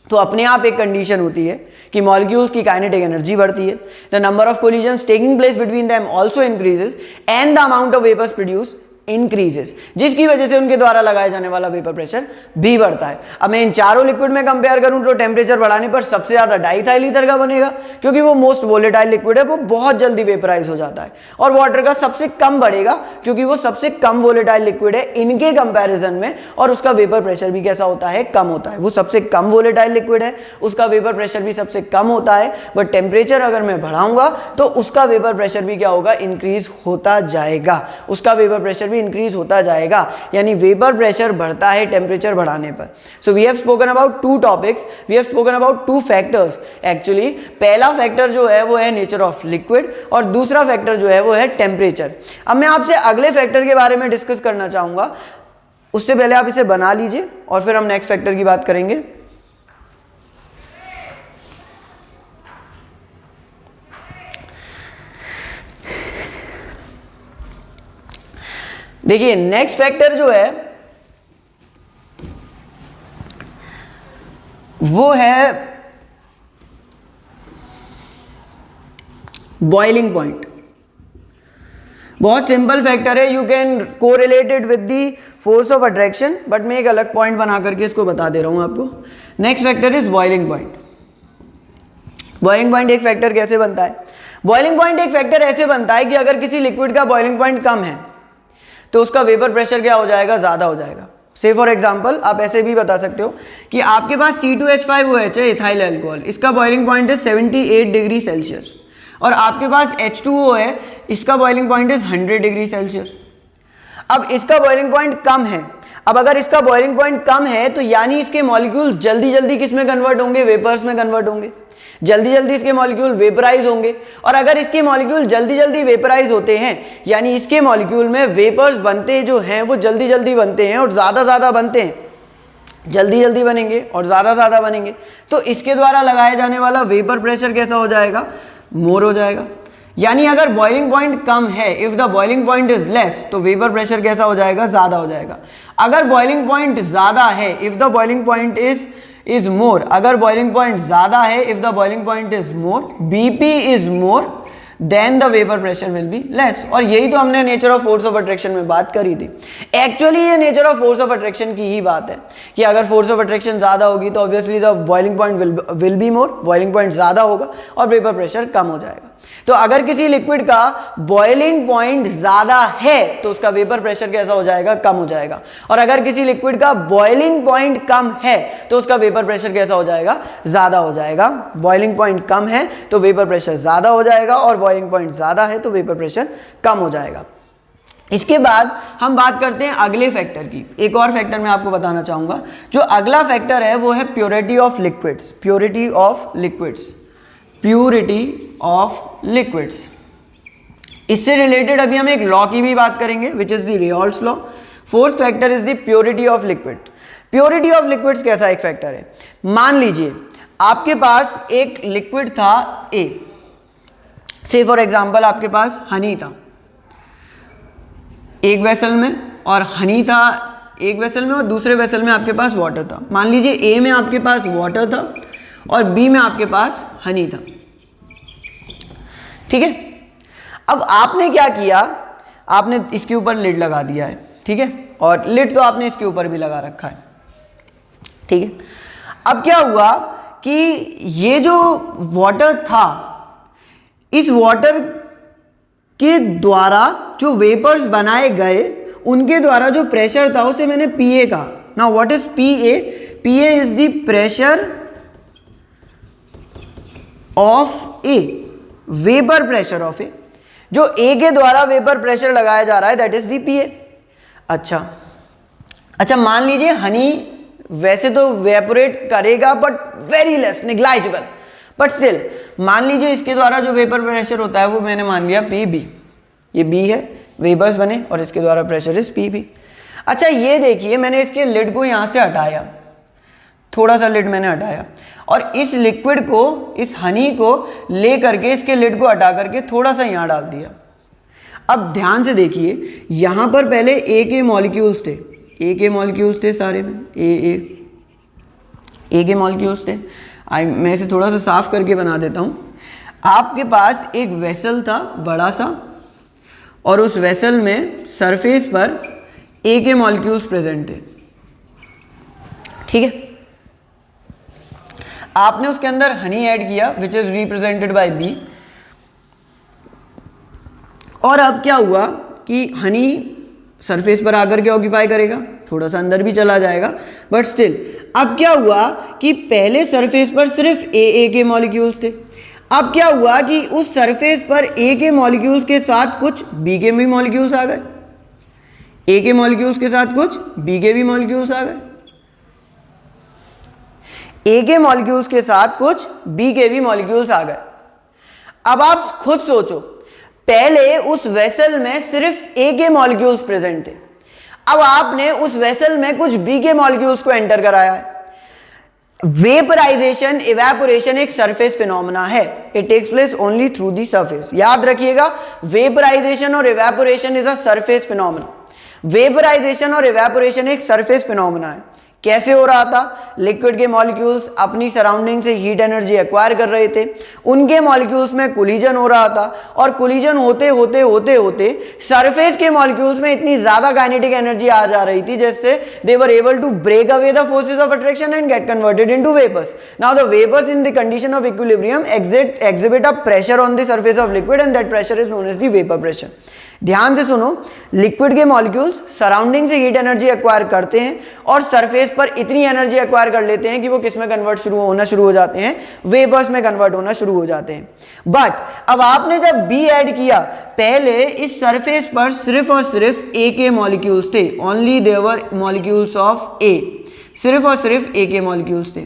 तो अपने आप एक कंडीशन होती है कि मॉलिक्यूल्स की काइनेटिक एनर्जी बढ़ती है, the number of collisions taking place between them also increases and the amount of vapours produce increases, जिसकी वजह से उनके द्वारा लगाया जाने वाला वेपर प्रेशर भी बढ़ता है. अब मैं इन चारों लिक्विड में कंपेयर करूं तो टेम्परेचर बढ़ाने पर सबसे ज्यादा डाइइथाइल ईथर का बनेगा, क्योंकि वो मोस्ट वोलेटाइल लिक्विड है, वो बहुत जल्दी वेपराइज हो जाता है. और वाटर का सबसे कम बढ़ेगा क्योंकि वो सबसे कम वोलेटाइल लिक्विड है इनके कंपैरिजन में, और उसका वेपर प्रेशर भी कैसा होता है, कम होता है. वो सबसे कम वोलेटाइल लिक्विड है, उसका वेपर प्रेशर भी सबसे कम होता है, बट टेम्परेचर अगर मैं बढ़ाऊंगा तो उसका वेपर प्रेशर भी क्या होगा, इंक्रीज होता जाएगा. उसका वेपर प्रेशर भी इंक्रीज होता जाएगा, यानी वेपर प्रेशर बढ़ता है टेम्परेचर बढ़ाने पर. So we have spoken about 2 topics, we have spoken about 2 factors. Actually पहला फैक्टर जो है वो है नेचर ऑफ लिक्विड और दूसरा फैक्टर जो है वो है टेम्परेचर. अब मैं आपसे अगले फैक्टर के बारे में डिस्कस करना चाहूंगा, उससे पहले आप इसे बना लीजिए और फिर हम नेक्स्ट फैक्टर की बात करेंगे. देखिए नेक्स्ट फैक्टर जो है वो है बॉइलिंग पॉइंट. बहुत सिंपल फैक्टर है, you can correlated with the force of attraction, but मैं एक अलग पॉइंट बना करके इसको बता दे रहा हूं आपको. Next factor is boiling point. Boiling point एक फैक्टर कैसे बनता है? बॉइलिंग पॉइंट एक फैक्टर ऐसे बनता है कि अगर किसी लिक्विड का बॉइलिंग पॉइंट कम है तो उसका वेपर प्रेशर क्या हो जाएगा, ज्यादा हो जाएगा. से फॉर एग्जांपल आप ऐसे भी बता सकते हो कि आपके पास C2H5OH है, इथाइल अल्कोहल, इसका बॉइलिंग पॉइंट है 78 डिग्री सेल्सियस, और आपके पास H2O है, इसका बॉइलिंग पॉइंट है 100 डिग्री सेल्सियस. अब इसका बॉइलिंग पॉइंट कम है. अब अगर इसका बॉइलिंग पॉइंट कम है तो यानी इसके मॉलिक्यूल जल्दी जल्दी किस में कन्वर्ट होंगे, वेपर्स में कन्वर्ट होंगे. जल्दी जल्दी इसके मॉलिक्यूल वेपराइज होंगे, और अगर इसके मॉलिक्यूल जल्दी जल्दी वेपराइज होते हैं यानी इसके मॉलिक्यूल में वेपर्स बनते जो हैं वो जल्दी जल्दी बनते हैं और ज़्यादा ज़्यादा बनते हैं, जल्दी जल्दी बनेंगे और ज़्यादा ज़्यादा बनेंगे, तो इसके द्वारा लगाया जाने वाला वेपर प्रेशर कैसा हो जाएगा, मोर हो जाएगा. यानी अगर बॉइलिंग पॉइंट कम है, if the boiling point is less, तो वेपर प्रेशर कैसा हो जाएगा, ज़्यादा हो जाएगा. अगर बॉइलिंग पॉइंट ज़्यादा है, if the boiling point is more, अगर बॉइलिंग पॉइंट ज्यादा है, if the boiling point is more, BP is more, then the vapour pressure will be less. और यही तो हमने nature of force of attraction में बात करी थी. एक्चुअली ये nature of force of attraction की ही बात है कि अगर फोर्स ऑफ अट्रैक्शन ज्यादा होगी तो obviously the boiling point will be more, boiling point ज्यादा होगा और वेपर प्रेशर कम हो जाएगा. तो अगर किसी लिक्विड का बॉइलिंग पॉइंट ज्यादा है तो उसका वेपर प्रेशर कैसा हो जाएगा, कम हो जाएगा. और अगर किसी लिक्विड का बॉइलिंग पॉइंट कम है तो उसका वेपर प्रेशर कैसा हो जाएगा, ज्यादा हो जाएगा. बॉइलिंग पॉइंट कम है तो वेपर प्रेशर ज्यादा हो जाएगा, और बॉइलिंग पॉइंट ज्यादा है तो वेपर प्रेशर कम हो जाएगा. इसके बाद हम बात करते हैं अगले फैक्टर की. एक और फैक्टर मैं आपको बताना चाहूंगा. जो अगला फैक्टर है वो है purity of liquids. Purity of liquids, purity of liquids. इससे रिलेटेड अभी हम एक लॉ की भी बात करेंगे which is the Raoult's law. Fourth factor is the purity of liquid. Purity of liquids कैसा एक फैक्टर है? मान लीजिए आपके पास एक लिक्विड था ए, से फॉर एग्जांपल आपके पास हनी था एक वेसल में, और हनी था एक वेसल में, और दूसरे वेसल में आपके पास वाटर था. मान लीजिए ए में आपके पास वाटर था और बी में आपके पास हनी था. ठीक है. अब आपने क्या किया, आपने इसके ऊपर लिड लगा दिया है. ठीक है, और लिड तो आपने इसके ऊपर भी लगा रखा है. ठीक है. अब क्या हुआ कि ये जो वाटर था, इस वाटर के द्वारा जो वेपर्स बनाए गए उनके द्वारा जो प्रेशर था उसे मैंने पीए कहा. Now what is PA? PA is the pressure of A, vapour pressure of A, जो ए के द्वारा वेपर प्रेशर लगाया जा रहा है that is the P A. अच्छा मान लीजिए हनी वैसे तो वेपोरेट करेगा but very less, negligible, but still मान लीजिए इसके द्वारा जो वेपर प्रेशर होता है वो मैंने मान लिया पी बी, ये बी है, वेपर्स बने और इसके द्वारा प्रेशर इज पी बी। अच्छा ये देखिए मैंने इसके लिड को यहाँ से हटाया, थोड़ा सा लिड मैंने हटाया और इस लिक्विड को, इस हनी को ले करके इसके लिड को हटा करके थोड़ा सा यहाँ डाल दिया। अब ध्यान से देखिए यहाँ पर पहले ए के मॉलिक्यूल्स थे, ए के मॉलिक्यूल्स थे सारे में, ए के मॉलिक्यूल्स थे। मैं इसे थोड़ा सा साफ करके बना देता हूँ। आपके पास एक वेसल था बड़ा सा और उस वेसल में सरफेस पर ए के मॉलिक्यूल्स प्रेजेंट थे, ठीक है। आपने उसके अंदर हनी ऐड किया which is represented by B, और अब क्या हुआ कि हनी सरफेस पर आकर के ऑक्यूपाई करेगा, थोड़ा सा अंदर भी चला जाएगा बट स्टिल। अब क्या हुआ कि पहले सरफेस पर सिर्फ ए के मॉलिक्यूल्स थे, अब क्या हुआ कि उस सरफेस पर ए के मॉलिक्यूल्स के साथ कुछ बी के भी मॉलिक्यूल्स आ गए, ए के मॉलिक्यूल्स के साथ कुछ बी के भी मॉलिक्यूल्स आ गए, ए के मॉलिक्यूल्स के साथ कुछ बी के भी मॉलिक्यूल्स आ गए। अब आप खुद सोचो, पहले उस वेसल में सिर्फ ए के मॉलिक्यूल्स प्रेजेंट थे, अब आपने उस वेसल में कुछ बी के मॉलिक्यूल्स को एंटर कराया है। वेपराइजेशन, इवेपोरेशन एक सरफेस फिनोमेना है, it takes place only through the surface. याद रखिएगा, वेपराइजेशन और evaporation is a surface phenomena. Vaporisation और इवेपोरेशन एक सरफेस फिनोमेना है। कैसे हो रहा था? लिक्विड के मॉलिक्यूल्स अपनी सराउंडिंग से हीट एनर्जी एक्वायर कर रहे थे, उनके मॉलिक्यूल्स में कोलिजन हो रहा था और कोलिजन होते होते होते होते सरफेस के मॉलिक्यूल्स में इतनी ज्यादा काइनेटिक एनर्जी आ जा रही थी जिससे they were able to break away the forces of attraction and get converted into vapours. Now the vapours in the condition of equilibrium exhibit a pressure on the surface of liquid and that pressure is known as the vapor pressure। ध्यान से सुनो, liquid के molecules surrounding से heat energy acquire करते हैं और surface पर इतनी एनर्जी एक्वायर कर लेते हैं कि वो किस में कन्वर्ट होना शुरू हो जाते हैं, वेपर्स में कन्वर्ट होना शुरू हो जाते हैं। बट अब आपने जब बी ऐड किया, पहले इस सरफेस पर सिर्फ और सिर्फ ए के मॉलिक्यूल्स थे, ओनली देवर मॉलिक्यूल्स ऑफ ए, सिर्फ और सिर्फ ए के मॉलिक्यूल्स थे।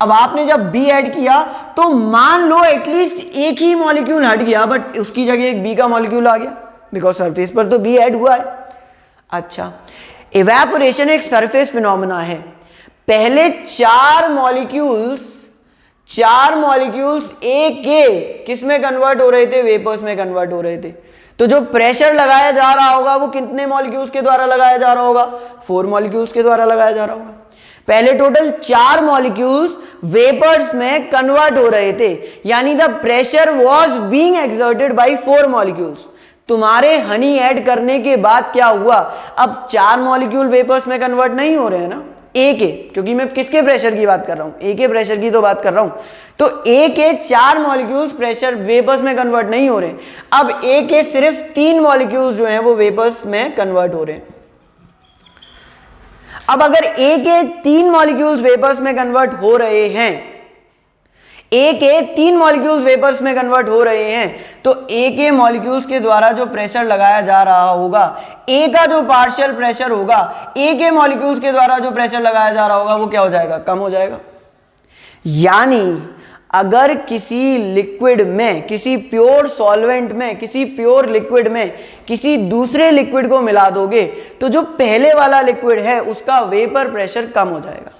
अब आपने जब बी ऐड किया तो मान लो एटलीस्ट एक ही मॉलिक्यूल हट गया बट उसकी जगह एक बी का मॉलिक्यूल आ गया, बिकॉज सरफेस पर तो बी ऐड हुआ है। अच्छा, इवेपोरेशन एक सरफेस फिनोमेना है। पहले चार मॉलिक्यूल्स ए के किस में कन्वर्ट हो रहे थे? वेपर्स में कन्वर्ट हो रहे थे। तो जो प्रेशर लगाया जा रहा होगा वो कितने मॉलिक्यूल्स के द्वारा लगाया जा रहा होगा? 4 मॉलिक्यूल्स के द्वारा लगाया जा रहा होगा। पहले टोटल 4 मॉलिक्यूल्स वेपर्स में कन्वर्ट हो रहे थे, यानी the pressure was being exerted by 4 molecules. तुम्हारे हनी ऐड करने के बाद क्या हुआ? अब 4 मॉलिक्यूल वेपर्स में कन्वर्ट नहीं हो रहे हैं ना, ए के, क्योंकि मैं किसके प्रेशर की बात कर रहा हूं? ए के प्रेशर की तो बात कर रहा हूं। तो ए के 4 मॉलिक्यूल्स प्रेशर वेपर्स में कन्वर्ट नहीं हो रहे, अब ए के सिर्फ 3 मॉलिक्यूल्स जो हैं वो वेपर्स में कन्वर्ट हो रहे हैं। अब अगर ए के 3 मॉलिक्यूल्स वेपर्स में कन्वर्ट हो रहे हैं, ए के 3 मॉलिक्यूल्स वेपर्स में कन्वर्ट हो रहे हैं, तो ए के मॉलिक्यूल्स के द्वारा जो प्रेशर लगाया जा रहा होगा, ए का जो पार्शियल प्रेशर होगा, ए के मॉलिक्यूल्स के द्वारा जो प्रेशर लगाया जा रहा होगा वो क्या हो जाएगा? कम हो जाएगा। यानी अगर किसी लिक्विड में, किसी प्योर सॉल्वेंट में, किसी प्योर लिक्विड में किसी दूसरे लिक्विड को मिला दोगे तो जो पहले वाला लिक्विड है उसका वेपर प्रेशर कम हो जाएगा।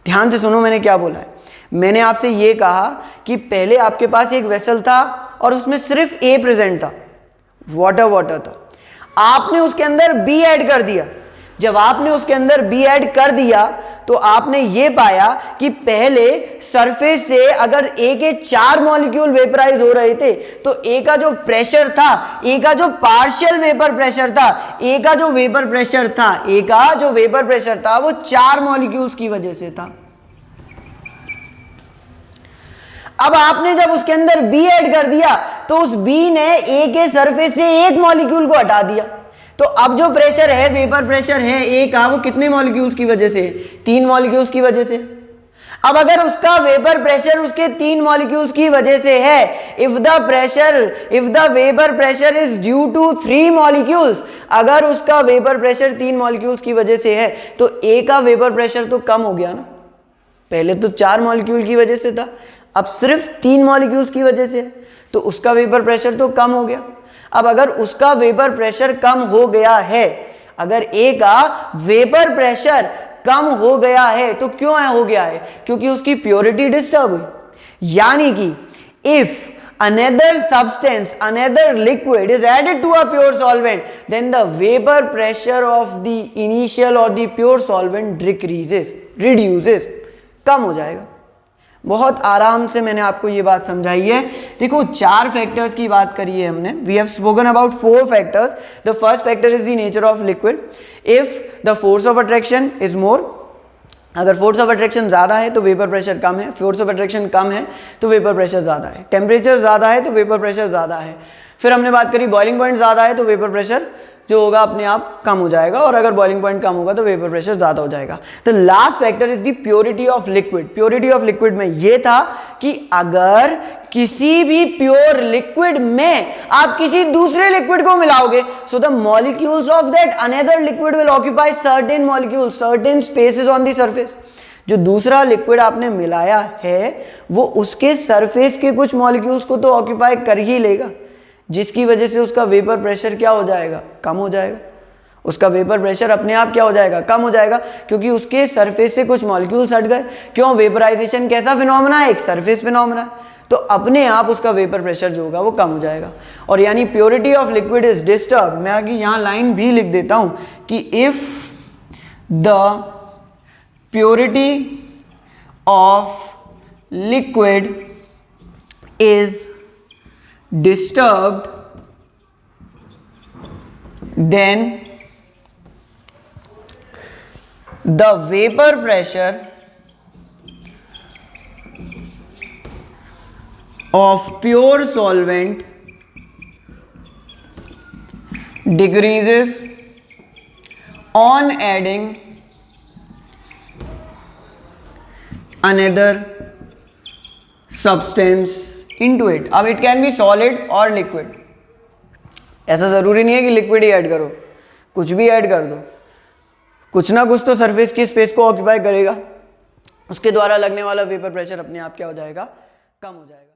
ध्यान से सुनो मैंने क्या बोला है। मैंने आपसे ये कहा कि पहले आपके पास एक वेसल था और उसमें सिर्फ ए प्रेजेंट था, वाटर था। आपने उसके अंदर बी ऐड कर दिया। जब आपने उसके अंदर बी ऐड कर दिया तो आपने ये पाया कि पहले सरफेस से अगर ए के 4 मॉलिक्यूल वेपराइज हो रहे थे तो ए का जो प्रेशर था, ए का जो पार्शियल वेपर प्रेशर था, ए का जो वेपर प्रेशर था वो 4 मॉलिक्यूल्स की वजह से था। अब आपने जब उसके अंदर बी ऐड कर दिया तो उस बी ने ए के सरफेस से एक मॉलिक्यूल को हटा दिया, तो अब जो प्रेशर है, वेपर प्रेशर है ए का, वो कितने मॉलिक्यूल्स की वजह से? 3 मॉलिक्यूल्स की वजह से। अब अगर उसका वेपर प्रेशर उसके 3 मॉलिक्यूल्स की वजह से है, if the vapour pressure is due to 3 molecules, अगर उसका वेपर प्रेशर 3 मॉलिक्यूल्स की वजह से है तो ए का वेपर प्रेशर तो कम हो गया ना। पहले तो 4 मॉलिक्यूल की वजह से था, अब सिर्फ 3 मॉलिक्यूल्स की वजह से है, तो उसका वेपर प्रेशर तो कम हो गया। अब अगर उसका वेपर प्रेशर कम हो गया है, अगर ए का वेपर प्रेशर कम हो गया है तो क्यों हो गया है? क्योंकि उसकी प्योरिटी डिस्टर्ब हुई। यानी कि if another substance, another liquid is added to a pure solvent, then the vapor pressure of the initial or the pure solvent reduces, कम हो जाएगा। बहुत आराम से मैंने आपको ये बात समझाई है। देखो 4 फैक्टर्स की बात करी है हमने, we have spoken about 4 factors. The first factor is the nature of liquid. If the force of attraction is more, अगर फोर्स ऑफ अट्रैक्शन ज़्यादा है तो वेपर प्रेशर कम है, फोर्स ऑफ अट्रैक्शन कम है तो वेपर प्रेशर ज़्यादा है, टेम्परेचर ज़्यादा है तो वेपर प्रेशर ज़्यादा है। फिर हमने बात करी बॉइलिंग पॉइंट ज़्यादा है तो वेपर प्रेशर जो होगा अपने आप कम हो जाएगा, और अगर बॉइलिंग पॉइंट कम होगा तो वेपर प्रेशर ज़्यादा हो जाएगा। The last factor is the purity of liquid. Purity of liquid में ये था कि अगर किसी भी प्योर लिक्विड में आप किसी दूसरे लिक्विड को मिलाओगे, so the molecules of that another liquid will occupy certain molecules, certain spaces on the surface. जो दूसरा लिक्विड आपने मिलाया है वो उसके सरफेस के कुछ मॉलिक्यूल्स को तो ऑक्यूपाई कर ही लेगा, जिसकी वजह से उसका वेपर प्रेशर क्या हो जाएगा? कम हो जाएगा। उसका वेपर प्रेशर अपने आप क्या हो जाएगा? कम हो जाएगा, क्योंकि उसके सरफेस से कुछ मॉलिक्यूल्स हट गए। क्यों? वेपराइजेशन कैसा फिनोमेना है? एक सरफेस फिनोमेना है, तो अपने आप उसका वेपर प्रेशर जो होगा वो कम हो जाएगा। और यानी purity of liquid is disturb. मैं आगे यहाँ लाइन भी लिख देता हूँ कि if the purity of liquid is disturbed, then the vapor pressure of pure solvent decreases on adding another substance into it. अब इट कैन बी सॉलिड और लिक्विड, ऐसा जरूरी नहीं है कि लिक्विड ही ऐड करो, कुछ भी ऐड कर दो, कुछ ना कुछ तो सरफेस की स्पेस को ऑक्यूपाई करेगा, उसके द्वारा लगने वाला वेपर प्रेशर अपने आप क्या हो जाएगा? कम हो जाएगा।